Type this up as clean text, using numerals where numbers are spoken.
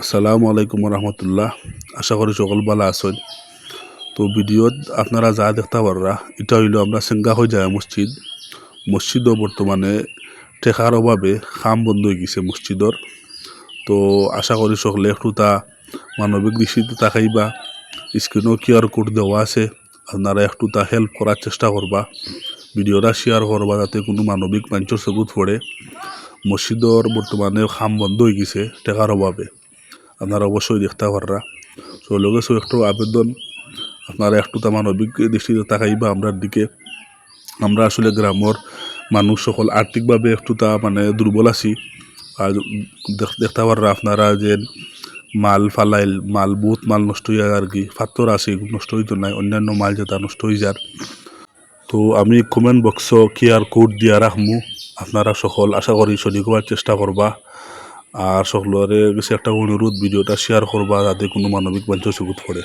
আসসালামু আলাইকুম রহমতুল্লাহ। আশা করি সকল ভালো আছেন। তো ভিডিওত আপনারা যা দেখতে পাররা এটা হইল আমরা সিঙ্গা হয়ে যায় মসজিদও বর্তমানে টেকার অভাবে খাম বন্ধ হয়ে গেছে মসজিদর। তো আশা করি সকলে একটু তা মানবিক দৃষ্টিতে তাকাইবা। স্ক্রিনও কিউআর কোড দেওয়া আছে, আপনারা একটু তা হেল্প করার চেষ্টা করবা, ভিডিওটা শেয়ার করবা যাতে কোনো মানবিক মানুষের চকুত পড়ে। মসজিদর বর্তমানে খাম বন্ধ হয়ে গেছে টেকার অভাবে, আপনারা অবশ্যই দেখতে পাররা। তো লগে একটু আবেদন, আপনারা একটু তা মানবিক দৃষ্টিতে তাকাইবা আমরার দিকে। আমরা আসলে গ্রামের মানুষ সকল আর্থিকভাবে একটু তা দুর্বল আছি। আর দেখতে পাররা আপনারা যে মাল ফালাইল মাল বহুত মাল নষ্ট হয়ে যায় আর কি, ফাত্তর আছে নষ্ট হইতো নাই, অন্যান্য মাল যেটা নষ্ট হয়ে যার। তো আমি কমেন্ট বক্স কিউআর কোড দিয়া রাখমু, আপনারা সকল আশা করি সঠিক হওয়ার চেষ্টা করবা। আর সকলের কাছে একটা অনুরোধ, ভিডিওটা শেয়ার করবা যাতে কোনো মানবিক বাঞ্ছ চকুত পড়ে।